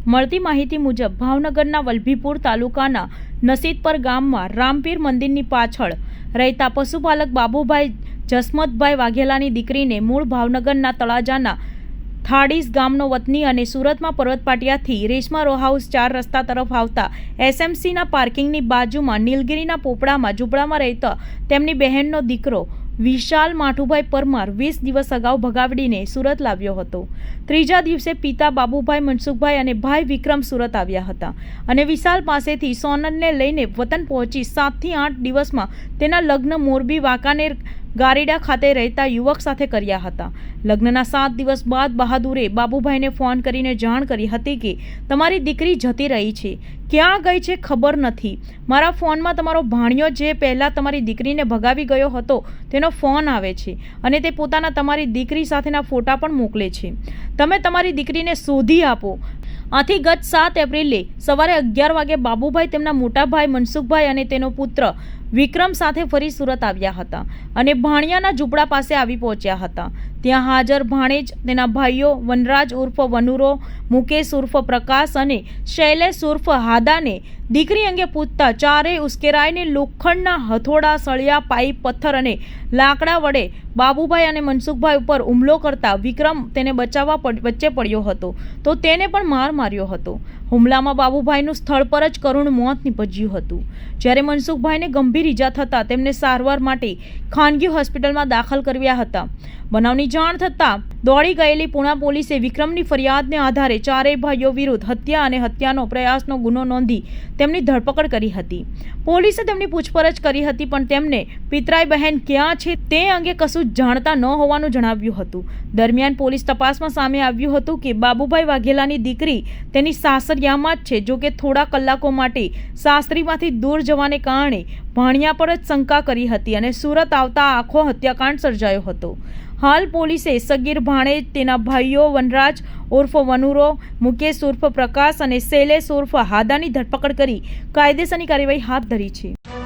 મળતી માહિતી મુજબ ભાવનગરના વલભીપુર તાલુકાના નસીદપર ગામમાં રામપીર મંદિરની પાછળ રહેતા પશુપાલક બાબુભાઈ જસમતભાઈ વાઘેલાની દીકરીને મૂળ ભાવનગરના તળાજાના થાડીસ ગામનો વતની અને સુરતમાં પર્વત પાટિયાથી રેશમા રો હાઉસ 4 રસ્તા તરફ આવતા એસએમસીના પાર્કિંગની બાજુમાં નીલગિરીના પોપડામાં ઝૂંપડામાં રહેતા તેમની બહેનનો દીકરો વિશાલ માઠુભાઈ પરમાર 20 દિવસ અગાઉ ભગાવડીને સુરત લાવ્યો હતો। ત્રીજા દિવસે પિતા બાબુભાઈ મનસુખભાઈ અને ભાઈ વિક્રમ સુરત આવ્યા હતા અને વિશાલ પાસેથી સોનલને લઈને વતન પહોંચી 7 થી 8 દિવસમાં તેના લગ્ન મોરબી વાંકાનેર ગારીડા ખાતે રહેતા યુવક સાથે કર્યા હતા। લગ્નના 7 દિવસ બાદ બહાદુરે બાબુભાઈને ફોન કરીને જાણ કરી હતી કે તમારી દીકરી જતી રહી છે, ક્યાં ગઈ છે ખબર નથી, મારા ફોનમાં તમારો ભાણિયો જે પહેલાં તમારી દીકરીને ભગાવી ગયો હતો તેનો ફોન આવે છે અને તે પોતાના તમારી દીકરી સાથેના ફોટા પણ મોકલે છે, તમે તમારી દીકરીને શોધી આપો। આથી ગત 7 એપ્રિલે સવારે 11 વાગે બાબુભાઈ તેમના મોટા ભાઈ મનસુખભાઈ અને તેનો પુત્ર વિક્રમ સાથે ફરી સુરત આવ્યા હતા અને ભાણિયાના ઝૂંપડા પાસે આવી પહોંચ્યા હતા। ત્યાં હાજર ભાણેજ, તેના ભાઈઓ વનરાજ ઉર્ફ વનુરો, મુકેશ ઉર્ફ પ્રકાશ અને શૈલેષ ઉર્ફ હાદાને દીકરી અંગે પૂછતા ચારેય ઉશ્કેરાઈને લોખંડના હથોડા, સળિયા, પાઇપ, પથ્થર અને લાકડા વડે બાબુભાઈ અને મનસુખભાઈ ઉપર હુમલો કરતા વિક્રમ તેને બચાવવા વચ્ચે પડ્યો હતો તો તેને પણ માર માર્યો હતો। હુમલામાં બાબુભાઈનું સ્થળ પર જ કરુણ મોત નીપજ્યું હતું, જ્યારે મનસુખભાઈને ગંભીર ઈજા થતાં તેમને સારવાર માટે ખાનગી હોસ્પિટલમાં દાખલ કર્યા હતા। બનાવની જાણ થતાં દોડી ગયેલી પુણા પોલીસે વિક્રમની ફરિયાદને આધારે ચારેય ભાઈઓ વિરુદ્ધ હત્યા અને હત્યાનો પ્રયાસનો ગુનો નોંધી તેમની ધરપકડ કરી હતી। પોલીસે તેમની પૂછપરછ કરી હતી પણ તેમને પિતરાઈ બહેન ક્યાં છે તે અંગે કશું જાણતા ન હોવાનું જણાવ્યું હતું। દરમિયાન પોલીસ તપાસમાં સામે આવ્યું હતું કે બાબુભાઈ વાઘેલાની દીકરી તેની સાસરિયામાં જ છે, જો કે થોડા કલાકો માટે સાસરીમાંથી દૂર જવાને કારણે ભાણિયા પર જ શંકા કરી હતી અને સુરત આવતા આખો હત્યાકાંડ સર્જાયો હતો। હાલ પોલીસે સગીર ભાણેજ, તેના ભાઈઓ વનરાજ ઉર્ફ વનુરો, મુકેશ ઉર્ફ પ્રકાશ અને શૈલેષ ઉર્ફ હાદાની ધરપકડ કરી કાયદેસરની કાર્યવાહી હાથ ધરી છે।